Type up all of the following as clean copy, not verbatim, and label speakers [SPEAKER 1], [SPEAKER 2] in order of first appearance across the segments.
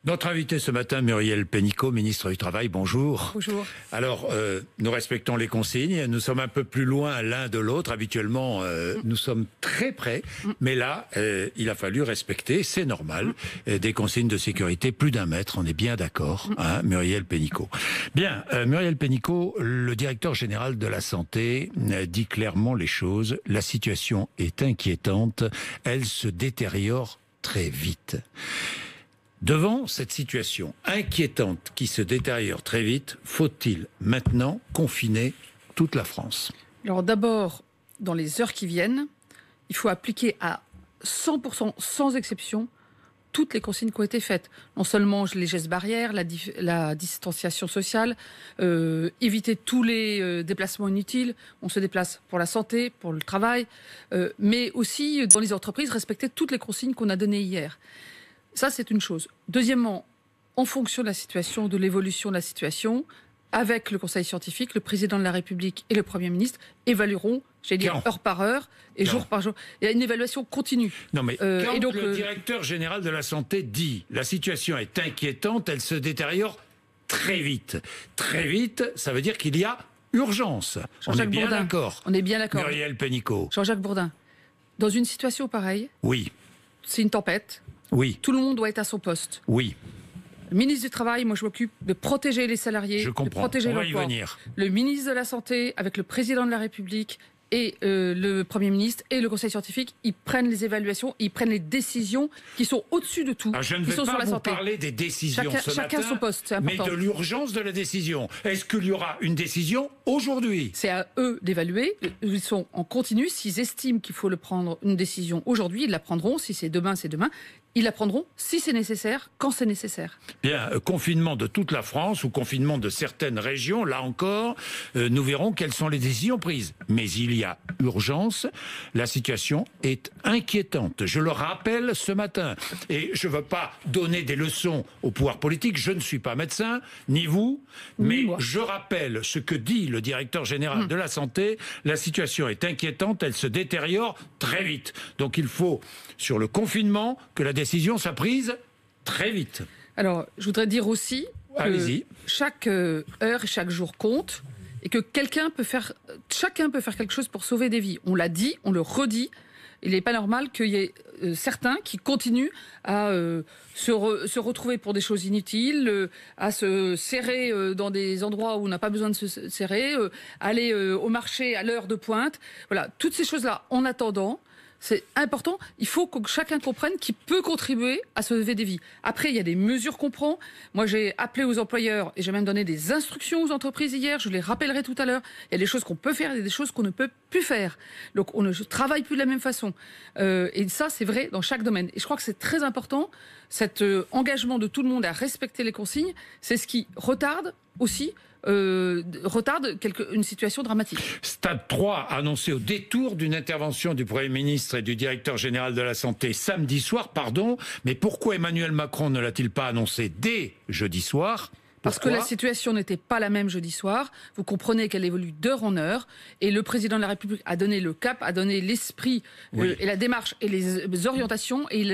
[SPEAKER 1] Notre invité ce matin, Muriel Pénicaud, ministre du Travail, bonjour.
[SPEAKER 2] Bonjour.
[SPEAKER 1] Alors, nous respectons les consignes, nous sommes un peu plus loin l'un de l'autre. Habituellement, nous sommes très près, mais là, il a fallu respecter, c'est normal, des consignes de sécurité, plus d'1 mètre, on est bien d'accord, hein, Muriel Pénicaud. Bien, Muriel Pénicaud, le directeur général de la santé, dit clairement les choses. La situation est inquiétante, elle se détériore très vite. Devant cette situation inquiétante qui se détériore très vite, faut-il maintenant confiner toute la France?
[SPEAKER 2] Alors d'abord, dans les heures qui viennent, il faut appliquer à 100%, sans exception, toutes les consignes qui ont été faites. Non seulement les gestes barrières, la distanciation sociale, éviter tous les déplacements inutiles. On se déplace pour la santé, pour le travail, mais aussi dans les entreprises, respecter toutes les consignes qu'on a données hier. Ça, c'est une chose. Deuxièmement, en fonction de la situation, de l'évolution de la situation, avec le Conseil scientifique, le Président de la République et le Premier ministre évalueront, j'allais dire, heure par heure et jour par jour. Il y a une évaluation continue.
[SPEAKER 1] Non, mais quand le directeur général de la santé dit « la situation est inquiétante, elle se détériore très vite ». Très vite, ça veut dire qu'il y a urgence. On est bien d'accord.
[SPEAKER 2] On est bien d'accord.
[SPEAKER 1] Muriel Pénicaud.
[SPEAKER 2] Jean-Jacques Bourdin, dans une situation pareille,
[SPEAKER 1] oui,
[SPEAKER 2] c'est une tempête.
[SPEAKER 1] Oui.
[SPEAKER 2] Tout le monde doit être à son poste.
[SPEAKER 1] Oui.
[SPEAKER 2] Le ministre du Travail, moi je m'occupe de protéger les salariés,
[SPEAKER 1] je comprends.
[SPEAKER 2] de protéger l'emploi.
[SPEAKER 1] On va y venir.
[SPEAKER 2] Le ministre de la Santé, avec le président de la République et le Premier ministre et le Conseil scientifique, ils prennent les évaluations, ils prennent les décisions qui sont au-dessus de tout.
[SPEAKER 1] Alors je ne vais pas vous parler des décisions
[SPEAKER 2] chacun son poste, c'est important.
[SPEAKER 1] Mais de l'urgence de la décision. Est-ce qu'il y aura une décision aujourd'hui?
[SPEAKER 2] C'est à eux d'évaluer. Ils sont en continu. S'ils estiment qu'il faut prendre une décision aujourd'hui, ils la prendront. Si c'est demain, c'est demain. Ils la prendront si c'est nécessaire, quand c'est nécessaire.
[SPEAKER 1] Bien, confinement de toute la France ou confinement de certaines régions, là encore, nous verrons quelles sont les décisions prises. Mais il y a urgence, la situation est inquiétante. Je le rappelle ce matin. Et je ne veux pas donner des leçons au pouvoir politique, je ne suis pas médecin, ni vous, mais je rappelle ce que dit le directeur général de la santé, la situation est inquiétante, elle se détériore très vite. Donc il faut, sur le confinement, que la décision soit prise très vite.
[SPEAKER 2] Alors, je voudrais dire aussi que chaque heure et chaque jour compte et que chacun peut faire quelque chose pour sauver des vies. On l'a dit, on le redit. Il n'est pas normal qu'il y ait certains qui continuent à se retrouver pour des choses inutiles, à se serrer dans des endroits où on n'a pas besoin de se serrer, aller au marché à l'heure de pointe. Voilà, toutes ces choses-là, en attendant, c'est important. Il faut que chacun comprenne qu'il peut contribuer à sauver des vies. Après, il y a des mesures qu'on prend. Moi, j'ai appelé aux employeurs et j'ai même donné des instructions aux entreprises hier. Je les rappellerai tout à l'heure. Il y a des choses qu'on peut faire et des choses qu'on ne peut plus faire. Donc, on ne travaille plus de la même façon. Et ça, c'est vrai dans chaque domaine. Et je crois que c'est très important, cet engagement de tout le monde à respecter les consignes. C'est ce qui retarde aussi une situation dramatique.
[SPEAKER 1] Stade 3 annoncé au détour d'une intervention du Premier ministre et du directeur général de la Santé samedi soir, mais pourquoi Emmanuel Macron ne l'a-t-il pas annoncé dès jeudi soir ?
[SPEAKER 2] Parce que la situation n'était pas la même jeudi soir. Vous comprenez qu'elle évolue d'heure en heure. Et le président de la République a donné le cap, a donné l'esprit et la démarche et les orientations. Et il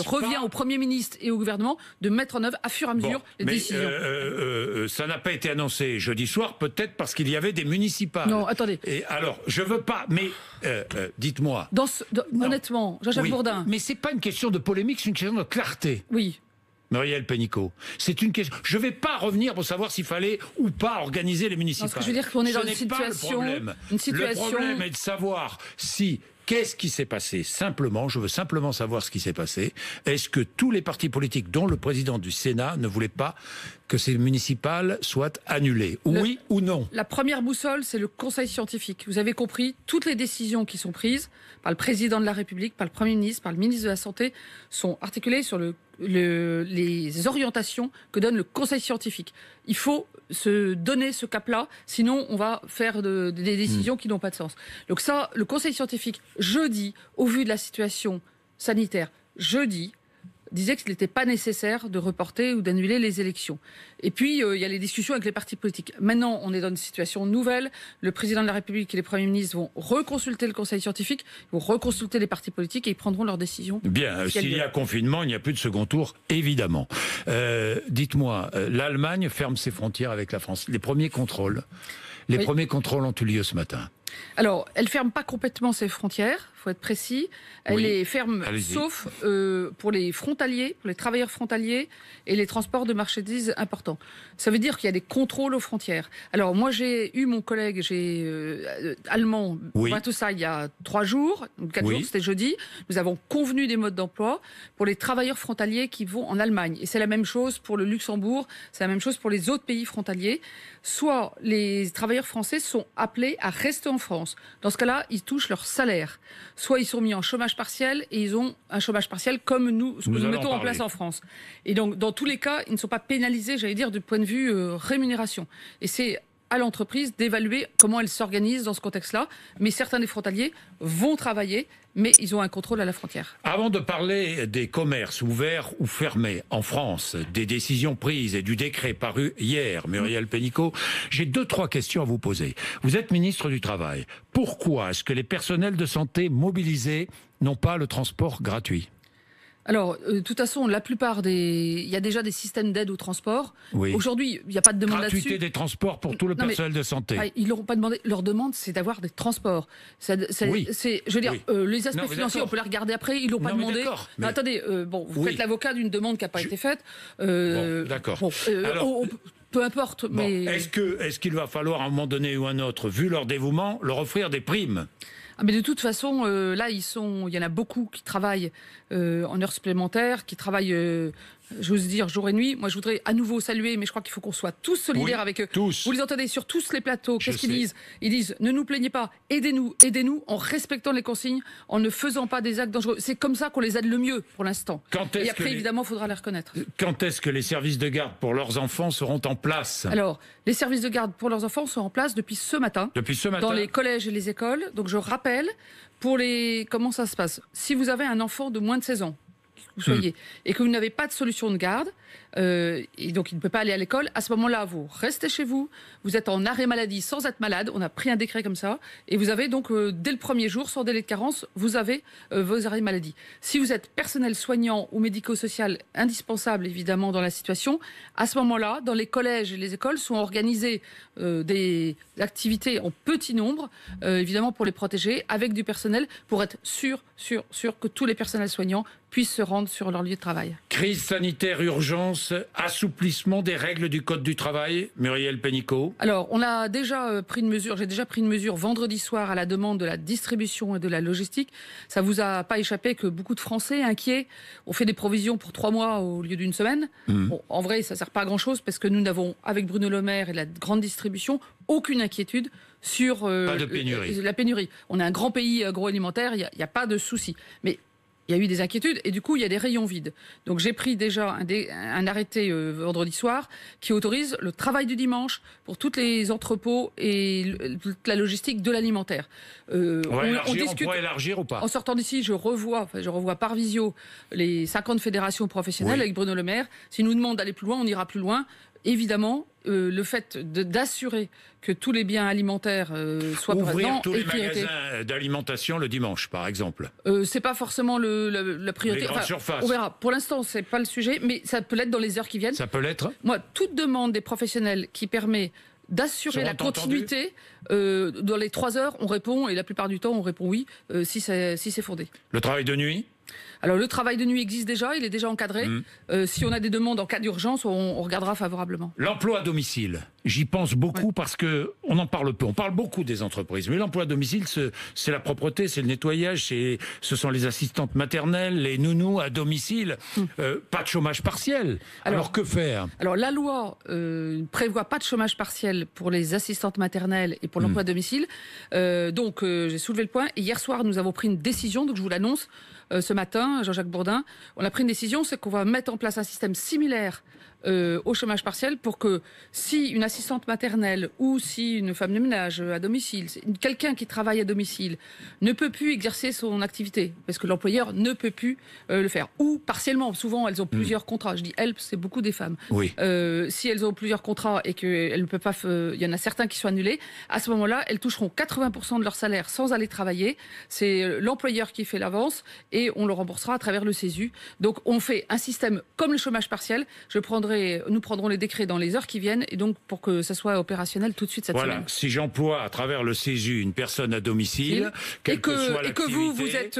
[SPEAKER 2] revient au Premier ministre et au gouvernement de mettre en œuvre, à fur et à mesure, les décisions.
[SPEAKER 1] Ça n'a pas été annoncé jeudi soir, peut-être parce qu'il y avait des municipales.
[SPEAKER 2] Non, attendez.
[SPEAKER 1] Et alors, je veux pas, mais dites-moi.
[SPEAKER 2] Honnêtement, Jean-Jacques Bourdin.
[SPEAKER 1] Mais c'est pas une question de polémique, c'est une question de clarté.
[SPEAKER 2] Oui.
[SPEAKER 1] Muriel Pénicaud, c'est une question. Je ne vais pas revenir pour savoir s'il fallait ou pas organiser les municipales.
[SPEAKER 2] Parce que je veux dire qu'on est dans une situation.
[SPEAKER 1] Le problème est de savoir si. Qu'est-ce qui s'est passé? Simplement, je veux simplement savoir ce qui s'est passé. Est-ce que tous les partis politiques, dont le président du Sénat, ne voulaient pas que ces municipales soient annulées? Oui ou non?
[SPEAKER 2] La première boussole, c'est le Conseil scientifique. Vous avez compris, toutes les décisions qui sont prises par le président de la République, par le Premier ministre, par le ministre de la Santé, sont articulées sur les orientations que donne le Conseil scientifique. Il faut se donner ce cap-là, sinon on va faire des décisions qui n'ont pas de sens. Donc ça, le Conseil scientifique, jeudi, au vu de la situation sanitaire, jeudi, disait qu'il n'était pas nécessaire de reporter ou d'annuler les élections. Et puis, il y a les discussions avec les partis politiques. Maintenant, on est dans une situation nouvelle. Le président de la République et les premiers ministres vont reconsulter le conseil scientifique, vont reconsulter les partis politiques et ils prendront leurs décisions.
[SPEAKER 1] Bien, s'il y a confinement, il n'y a plus de second tour, évidemment. Dites-moi, l'Allemagne ferme ses frontières avec la France. Les premiers contrôles ont eu lieu ce matin.
[SPEAKER 2] Alors, elle ferme pas complètement ses frontières, faut être précis. Elle les ferme, sauf pour les frontaliers, pour les travailleurs frontaliers et les transports de marchandises importants. Ça veut dire qu'il y a des contrôles aux frontières. Alors, moi, j'ai eu mon collègue allemand, tout ça, il y a 3 jours, 4 jours, c'était jeudi. Nous avons convenu des modes d'emploi pour les travailleurs frontaliers qui vont en Allemagne. Et c'est la même chose pour le Luxembourg, c'est la même chose pour les autres pays frontaliers. Soit les travailleurs français sont appelés à rester en France. Dans ce cas-là, ils touchent leur salaire. Soit ils sont mis en chômage partiel et ils ont un chômage partiel comme nous mettons en place en France. Et donc, dans tous les cas, ils ne sont pas pénalisés, j'allais dire, du point de vue rémunération. Et c'est à l'entreprise d'évaluer comment elle s'organise dans ce contexte-là. Mais certains des frontaliers vont travailler, mais ils ont un contrôle à la frontière.
[SPEAKER 1] Avant de parler des commerces ouverts ou fermés en France, des décisions prises et du décret paru hier, Muriel Pénicaud, j'ai 2-3 questions à vous poser. Vous êtes ministre du Travail. Pourquoi est-ce que les personnels de santé mobilisés n'ont pas le transport gratuit ?
[SPEAKER 2] Alors, de toute façon, il y a déjà des systèmes d'aide au transport. Aujourd'hui, il n'y a pas de demande là-dessus.
[SPEAKER 1] Gratuité des transports pour tout le personnel de santé.
[SPEAKER 2] Ils n'auront pas demandé. Leur demande, c'est d'avoir des transports. Les aspects financiers, on peut les regarder après. Ils l'ont pas demandé. Mais... Attendez, vous faites l'avocat d'une demande qui n'a pas été faite.
[SPEAKER 1] D'accord.
[SPEAKER 2] Peu importe. Mais
[SPEAKER 1] est-ce qu'il va falloir à un moment donné ou un autre, vu leur dévouement, leur offrir des primes ?
[SPEAKER 2] Mais de toute façon, là, il y en a beaucoup qui travaillent en heures supplémentaires, qui travaillent, j'ose dire, jour et nuit. Moi, je voudrais à nouveau saluer, mais je crois qu'il faut qu'on soit tous solidaires avec eux.
[SPEAKER 1] Tous.
[SPEAKER 2] Vous les entendez sur tous les plateaux. Qu'est-ce qu'ils disent ? Ils disent, ne nous plaignez pas, aidez-nous en respectant les consignes, en ne faisant pas des actes dangereux. C'est comme ça qu'on les aide le mieux, pour l'instant. Et après, évidemment, il faudra les reconnaître.
[SPEAKER 1] Quand est-ce que les services de garde pour leurs enfants seront en place ?
[SPEAKER 2] Alors, les services de garde pour leurs enfants sont en place depuis ce matin. Dans les collèges et les écoles. Donc, je rappelle, comment ça se passe ? Si vous avez un enfant de moins de 16 ans, vous soyez, et que vous n'avez pas de solution de garde, et donc il ne peut pas aller à l'école, à ce moment-là, vous restez chez vous, vous êtes en arrêt maladie sans être malade, on a pris un décret comme ça, et vous avez donc, dès le premier jour, sans délai de carence, vous avez vos arrêts maladie. Si vous êtes personnel soignant ou médico-social, indispensable évidemment dans la situation, à ce moment-là, dans les collèges et les écoles sont organisées des activités en petit nombre, évidemment pour les protéger, avec du personnel, pour être sûr que tous les personnels soignants puissent se rendre sur leur lieu de travail.
[SPEAKER 1] Crise sanitaire, urgence, assouplissement des règles du Code du travail, Muriel Pénicaud.
[SPEAKER 2] Alors, on a déjà pris une mesure, j'ai déjà pris une mesure vendredi soir à la demande de la distribution et de la logistique. Ça vous a pas échappé que beaucoup de Français inquiets ont fait des provisions pour 3 mois au lieu d'une semaine. Bon, en vrai, ça sert pas à grand-chose parce que nous n'avons, avec Bruno Le Maire et la grande distribution, aucune inquiétude sur la pénurie. On est un grand pays agroalimentaire, il n'y a pas de souci. Mais il y a eu des inquiétudes et du coup, il y a des rayons vides. Donc, j'ai pris déjà un arrêté vendredi soir qui autorise le travail du dimanche pour tous les entrepôts et toute la logistique de l'alimentaire.
[SPEAKER 1] On pourrait élargir ou pas ?
[SPEAKER 2] En sortant d'ici, je revois par visio les 50 fédérations professionnelles avec Bruno Le Maire. S'il nous demande d'aller plus loin, on ira plus loin. Évidemment, le fait d'assurer que tous les biens alimentaires soient présents.
[SPEAKER 1] Ouvrir tous les magasins d'alimentation le dimanche, par exemple.
[SPEAKER 2] C'est pas forcément la priorité.
[SPEAKER 1] Les grandes surfaces.
[SPEAKER 2] On verra. Pour l'instant, c'est pas le sujet, mais ça peut l'être dans les heures qui viennent.
[SPEAKER 1] Ça peut l'être.
[SPEAKER 2] Moi, toute demande des professionnels qui permet d'assurer la continuité, dans les 3 heures, on répond, et la plupart du temps, on répond oui, si c'est fondé.
[SPEAKER 1] Le travail de nuit ?
[SPEAKER 2] Alors, le travail de nuit existe déjà, il est déjà encadré. Si on a des demandes en cas d'urgence, on regardera favorablement.
[SPEAKER 1] L'emploi à domicile, j'y pense beaucoup parce que on en parle peu. On parle beaucoup des entreprises, mais l'emploi à domicile, c'est la propreté, c'est le nettoyage, ce sont les assistantes maternelles, les nounous à domicile. Pas de chômage partiel. Alors que faire ?
[SPEAKER 2] Alors, la loi ne prévoit pas de chômage partiel pour les assistantes maternelles et pour l'emploi à domicile. Donc, j'ai soulevé le point. Et hier soir, nous avons pris une décision, donc je vous l'annonce. Ce matin, Jean-Jacques Bourdin, on a pris une décision, c'est qu'on va mettre en place un système similaire au chômage partiel pour que si une assistante maternelle ou si une femme de ménage à domicile, quelqu'un qui travaille à domicile ne peut plus exercer son activité parce que l'employeur ne peut plus le faire, ou partiellement, souvent elles ont plusieurs contrats, je dis elles, c'est beaucoup des femmes.
[SPEAKER 1] Oui.
[SPEAKER 2] Si elles ont plusieurs contrats et qu'elles ne peuvent pas, il y en a certains qui sont annulés, à ce moment-là, elles toucheront 80% de leur salaire sans aller travailler. C'est l'employeur qui fait l'avance et on le remboursera à travers le CESU. Donc on fait un système comme le chômage partiel. Nous prendrons les décrets dans les heures qui viennent et donc pour que ça soit opérationnel tout de suite cette semaine.
[SPEAKER 1] Si j'emploie à travers le CESU une personne à domicile, quelle que soit l'activité,
[SPEAKER 2] et que vous êtes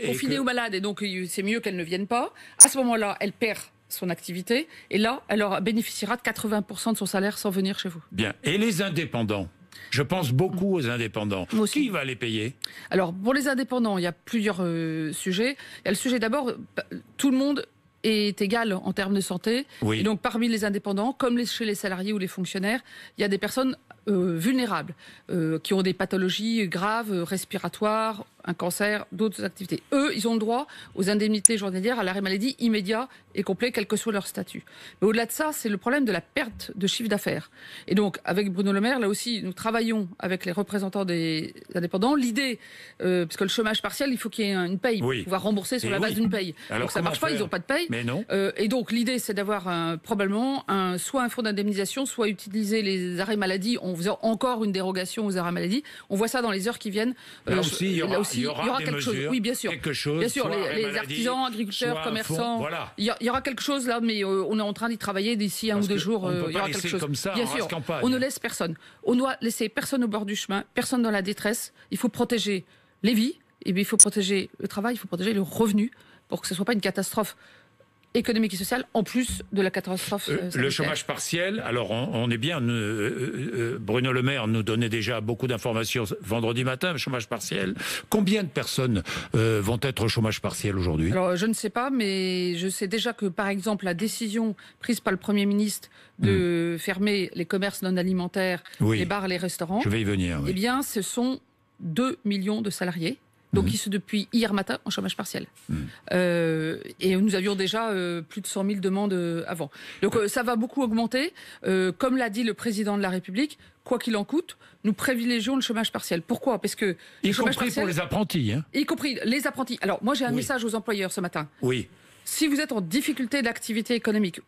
[SPEAKER 2] confiné ou malade et donc c'est mieux qu'elle ne vienne pas, à ce moment-là, elle perd son activité et là, elle bénéficiera de 80% de son salaire sans venir chez vous.
[SPEAKER 1] Bien. Et les indépendants ? Je pense beaucoup aux indépendants. Qui va les payer ? Alors,
[SPEAKER 2] pour les indépendants, il y a plusieurs sujets. Il y a le sujet d'abord, tout le monde est égal en termes de santé.
[SPEAKER 1] Oui.
[SPEAKER 2] Et donc, parmi les indépendants, comme chez les salariés ou les fonctionnaires, il y a des personnes vulnérables, qui ont des pathologies graves, respiratoires, un cancer, d'autres activités. Eux, ils ont le droit aux indemnités journalières, à l'arrêt maladie immédiat et complet, quel que soit leur statut. Mais au-delà de ça, c'est le problème de la perte de chiffre d'affaires. Et donc, avec Bruno Le Maire, là aussi, nous travaillons avec les représentants des indépendants. L'idée, parce que le chômage partiel, il faut qu'il y ait une paye pour pouvoir rembourser sur la base d'une paye.
[SPEAKER 1] Alors,
[SPEAKER 2] donc ça marche pas, ils n'ont pas de paye.
[SPEAKER 1] Mais non.
[SPEAKER 2] Et donc, l'idée, c'est d'avoir probablement soit un fonds d'indemnisation, soit utiliser les arrêts maladie en faisant encore une dérogation aux arrêts maladie. On voit ça dans les heures qui viennent.
[SPEAKER 1] Là aussi, il y aura
[SPEAKER 2] quelque
[SPEAKER 1] mesures,
[SPEAKER 2] chose. Oui, bien sûr. Bien sûr, les artisans, agriculteurs, commerçants.
[SPEAKER 1] Voilà.
[SPEAKER 2] Il y aura quelque chose là, mais on est en train d'y travailler d'ici un ou deux jours.
[SPEAKER 1] Il y aura quelque chose. Comme ça,
[SPEAKER 2] bien sûr. On ne laisse personne. On doit laisser personne au bord du chemin, personne dans la détresse. Il faut protéger les vies, et bien il faut protéger le travail, il faut protéger le revenu pour que ce ne soit pas une catastrophe économique et sociale, en plus de la catastrophe sanitaire.
[SPEAKER 1] Le chômage partiel, alors on est bien, Bruno Le Maire nous donnait déjà beaucoup d'informations vendredi matin, le chômage partiel. Combien de personnes vont être au chômage partiel aujourd'hui ?
[SPEAKER 2] Alors je ne sais pas, mais je sais déjà que par exemple la décision prise par le Premier ministre de fermer les commerces non alimentaires, les bars, les restaurants,
[SPEAKER 1] je vais y venir,
[SPEAKER 2] eh bien ce sont 2 millions de salariés. Donc, ils sont depuis hier matin en chômage partiel. Et nous avions déjà plus de 100 000 demandes avant. Donc, ça va beaucoup augmenter. Comme l'a dit le président de la République, quoi qu'il en coûte, nous privilégions le chômage partiel. Pourquoi ? Parce que
[SPEAKER 1] y compris pour les apprentis.
[SPEAKER 2] Y compris les apprentis. Alors, moi, j'ai un message aux employeurs ce matin.
[SPEAKER 1] Oui.
[SPEAKER 2] Si vous êtes en difficulté d'activité économique,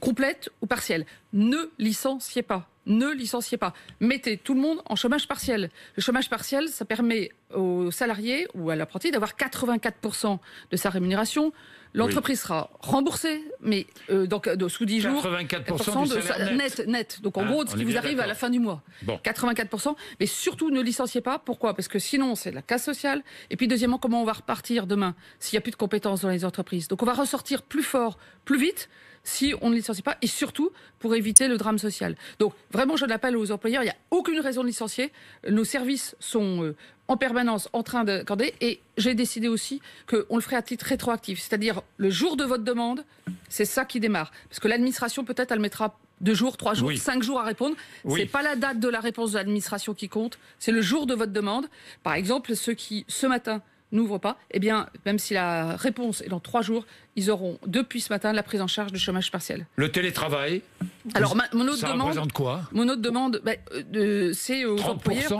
[SPEAKER 2] complète ou partielle, ne licenciez pas. Ne licenciez pas. Mettez tout le monde en chômage partiel. Le chômage partiel, ça permet aux salariés ou à l'apprenti d'avoir 84% de sa rémunération. L'entreprise sera remboursée, mais donc sous 10 jours.
[SPEAKER 1] 84% du salaire
[SPEAKER 2] net. Donc en gros, ce qui vous arrive à la fin du mois.
[SPEAKER 1] Bon.
[SPEAKER 2] 84%. Mais surtout, ne licenciez pas. Pourquoi ? Parce que sinon, c'est de la casse sociale. Et puis deuxièmement, comment on va repartir demain s'il n'y a plus de compétences dans les entreprises ? Donc on va ressortir plus fort, plus vite, si on ne licencie pas, et surtout pour éviter le drame social. Donc vraiment, je l'appelle aux employeurs, il n'y a aucune raison de licencier. Nos services sont en permanence en train d'accorder, et j'ai décidé aussi qu'on le ferait à titre rétroactif, c'est-à-dire le jour de votre demande, c'est ça qui démarre. Parce que l'administration, peut-être, elle mettra 2 jours, 3 jours, 5 jours à répondre. C'est pas la date de la réponse de l'administration qui compte, c'est le jour de votre demande. Par exemple, ceux qui, ce matin, n'ouvrent pas, eh bien, même si la réponse est dans 3 jours, ils auront depuis ce matin la prise en charge du chômage partiel.
[SPEAKER 1] Le télétravail,
[SPEAKER 2] alors, mon autre
[SPEAKER 1] ça
[SPEAKER 2] demande,
[SPEAKER 1] représente quoi ?
[SPEAKER 2] Mon autre demande, c'est aux employeurs.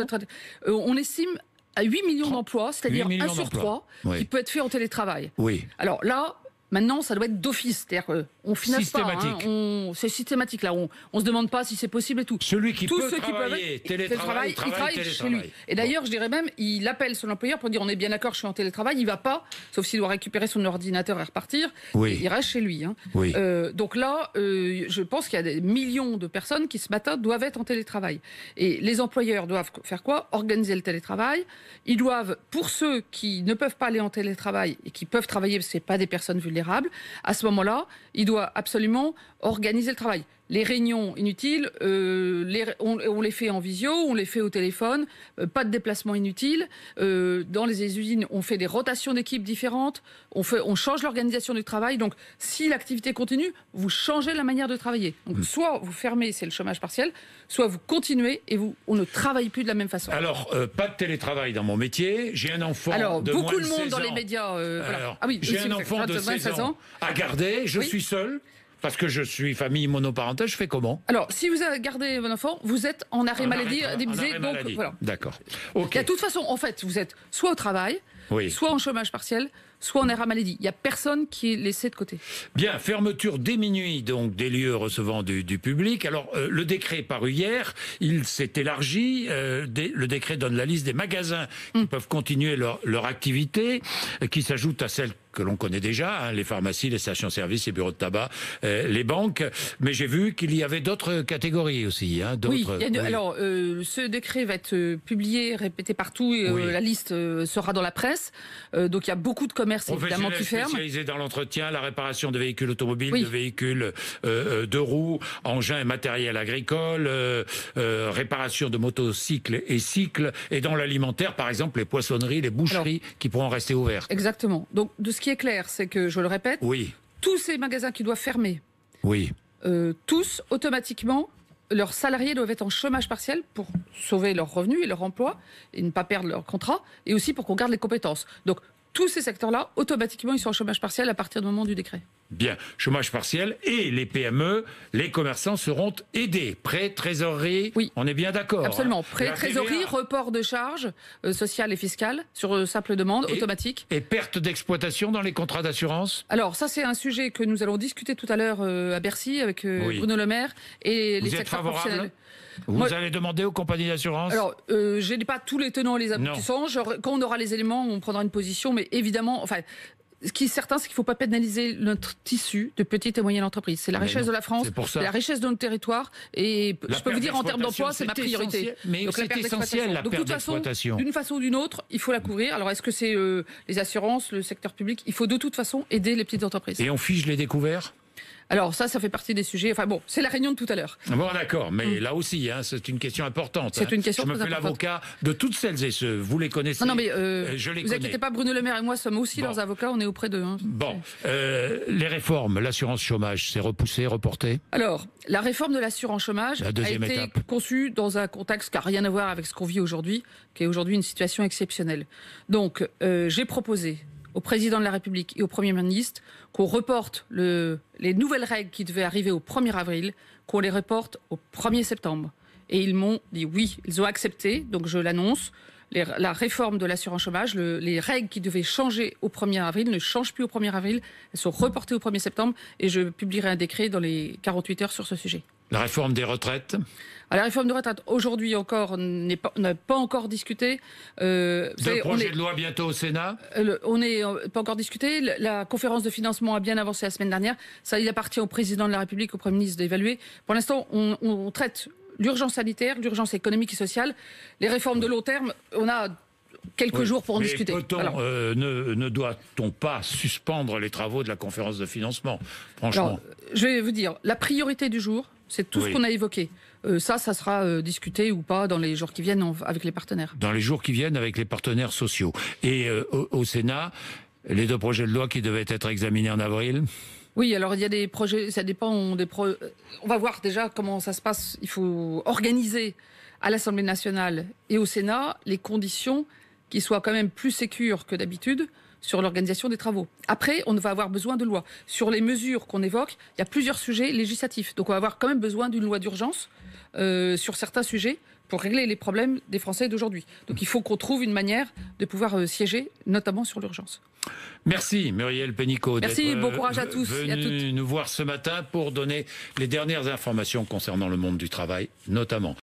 [SPEAKER 2] On estime à 8 millions d'emplois, c'est-à-dire 1 sur 3, qui peut être fait en télétravail.
[SPEAKER 1] Oui.
[SPEAKER 2] Alors là, maintenant, ça doit être d'office, c'est-à-dire qu'on finance pas. C'est systématique, là. On se demande pas si c'est possible et tout.
[SPEAKER 1] Celui qui
[SPEAKER 2] Tous
[SPEAKER 1] peut
[SPEAKER 2] ceux
[SPEAKER 1] travailler,
[SPEAKER 2] télétravail, il travaille chez lui. Et d'ailleurs, je dirais même, il appelle son employeur pour dire on est bien d'accord, je suis en télétravail. Il va pas, sauf s'il doit récupérer son ordinateur et repartir. Il reste chez lui. Donc là, je pense qu'il y a des millions de personnes qui ce matin doivent être en télétravail. Et les employeurs doivent faire quoi ? Organiser le télétravail. Ils doivent, pour ceux qui ne peuvent pas aller en télétravail et qui peuvent travailler, parce que c'est pas des personnes vulnérables, à ce moment-là, il doit absolument organiser le travail. Les réunions inutiles, on les fait en visio, on les fait au téléphone, pas de déplacement inutile. Dans les usines, on fait des rotations d'équipes différentes, on change l'organisation du travail. Donc, si l'activité continue, vous changez la manière de travailler. Donc, soit vous fermez, c'est le chômage partiel, soit vous continuez et on ne travaille plus de la même façon.
[SPEAKER 1] Alors, pas de télétravail dans mon métier. J'ai un enfant de moins de 16 ans.
[SPEAKER 2] Beaucoup de monde dans les médias.
[SPEAKER 1] J'ai un enfant de 16 ans à garder. Je suis seul. Parce que je suis famille monoparentale, je fais comment?
[SPEAKER 2] Alors, si vous avez gardé votre enfant, vous êtes en arrêt maladie indemnisé. Donc, voilà.
[SPEAKER 1] D'accord.
[SPEAKER 2] Okay. De toute façon, en fait, vous êtes soit au travail, soit en chômage partiel, soit en arrêt maladie. Il n'y a personne qui est laissé de côté.
[SPEAKER 1] Bien, fermeture dès minuit, donc des lieux recevant du public. Alors, le décret paru hier, il s'est élargi. Le décret donne la liste des magasins qui peuvent continuer leur activité, qui s'ajoute à celle que l'on connaît déjà, hein, les pharmacies, les stations-service, les bureaux de tabac, les banques. Mais j'ai vu qu'il y avait d'autres catégories aussi. Hein,
[SPEAKER 2] alors ce décret va être publié, répété partout, et la liste sera dans la presse. Donc il y a beaucoup de commerces évidemment qui ferment.
[SPEAKER 1] Spécialisés dans l'entretien, la réparation de véhicules automobiles, de véhicules de roues, engins et matériel agricole, réparation de motocycles et cycles, et dans l'alimentaire, par exemple, les poissonneries, les boucheries qui pourront rester ouvertes.
[SPEAKER 2] Exactement. Donc de ce qui est clair, c'est que, je le répète, tous ces magasins qui doivent fermer, tous, automatiquement, leurs salariés doivent être en chômage partiel pour sauver leurs revenus et leur emploi, et ne pas perdre leur contrat, et aussi pour qu'on garde les compétences. Donc, tous ces secteurs-là, automatiquement, ils sont en chômage partiel à partir du moment du décret.
[SPEAKER 1] Bien, chômage partiel, et les PME, les commerçants seront aidés. Prêt, trésorerie, on est bien d'accord.
[SPEAKER 2] Absolument, prêt, trésorerie, report de charges sociales et fiscales sur simple demande, automatique.
[SPEAKER 1] Et perte d'exploitation dans les contrats d'assurance?
[SPEAKER 2] Alors ça, c'est un sujet que nous allons discuter tout à l'heure à Bercy avec Bruno Le Maire et les secteurs professionnels.
[SPEAKER 1] Vous allez demander aux compagnies d'assurance?
[SPEAKER 2] Alors, je n'ai pas tous les tenants et les aboutissants. Quand on aura les éléments, on prendra une position. Mais évidemment, enfin, ce qui est certain, c'est qu'il ne faut pas pénaliser notre tissu de petites et moyennes entreprises. C'est la richesse de la France, c'est la richesse de notre territoire. Et je peux vous dire, en termes d'emploi, c'est ma priorité.
[SPEAKER 1] Mais c'est essentiel, la perte d'exploitation.
[SPEAKER 2] D'une façon ou d'une autre, il faut la couvrir. Alors, est-ce que c'est les assurances, le secteur public? Il faut de toute façon aider les petites entreprises.
[SPEAKER 1] Et on fige les découverts?
[SPEAKER 2] Alors ça fait partie des sujets. Enfin bon, c'est la réunion de tout à l'heure.
[SPEAKER 1] Bon, d'accord, mais là aussi, hein, c'est une question importante.
[SPEAKER 2] C'est une question.
[SPEAKER 1] Je me fais l'avocat de toutes celles et ceux. Vous les connaissez?
[SPEAKER 2] Non, mais
[SPEAKER 1] je les
[SPEAKER 2] vous inquiétez pas, Bruno Le Maire et moi sommes aussi leurs avocats. On est auprès d'eux. Hein.
[SPEAKER 1] Bon, les réformes, l'assurance chômage, c'est repoussé, reporté?
[SPEAKER 2] Alors, la réforme de l'assurance chômage a été conçue dans un contexte qui n'a rien à voir avec ce qu'on vit aujourd'hui, qui est aujourd'hui une situation exceptionnelle. Donc, j'ai proposé au président de la République et au Premier ministre qu'on reporte les nouvelles règles qui devaient arriver au 1er avril, qu'on les reporte au 1er septembre. Et ils m'ont dit oui, ils ont accepté, donc je l'annonce. La réforme de l'assurance chômage, les règles qui devaient changer au 1er avril ne changent plus au 1er avril, elles sont reportées au 1er septembre et je publierai un décret dans les 48 heures sur ce sujet.
[SPEAKER 1] La réforme des retraites?
[SPEAKER 2] La réforme de retraite, aujourd'hui encore, n'a pas encore discuté.
[SPEAKER 1] Le projet de loi bientôt au Sénat?
[SPEAKER 2] On n'est pas encore discuté. La conférence de financement a bien avancé la semaine dernière. Ça, il appartient au président de la République, au Premier ministre d'évaluer. Pour l'instant, on traite l'urgence sanitaire, l'urgence économique et sociale. Les réformes de long terme, on a quelques jours pour en discuter.
[SPEAKER 1] Ne doit-on pas suspendre les travaux de la conférence de financement? Franchement.
[SPEAKER 2] Alors, je vais vous dire, la priorité du jour, c'est tout ce qu'on a évoqué. Ça sera discuté ou pas dans les jours qui viennent avec les partenaires.
[SPEAKER 1] Dans les jours qui viennent avec les partenaires sociaux. Et au Sénat, les deux projets de loi qui devaient être examinés en avril?
[SPEAKER 2] Oui, alors il y a des projets, ça dépend on va voir déjà comment ça se passe. Il faut organiser à l'Assemblée nationale et au Sénat les conditions qui soient quand même plus sécures que d'habitude sur l'organisation des travaux. Après, on va avoir besoin de lois. Sur les mesures qu'on évoque, il y a plusieurs sujets législatifs. Donc on va avoir quand même besoin d'une loi d'urgence sur certains sujets pour régler les problèmes des Français d'aujourd'hui. Donc il faut qu'on trouve une manière de pouvoir siéger, notamment sur l'urgence.
[SPEAKER 1] Merci Muriel Pénicaud d'être
[SPEAKER 2] bon courage à tous et à toutes.
[SPEAKER 1] Nous voir ce matin pour donner les dernières informations concernant le monde du travail, notamment.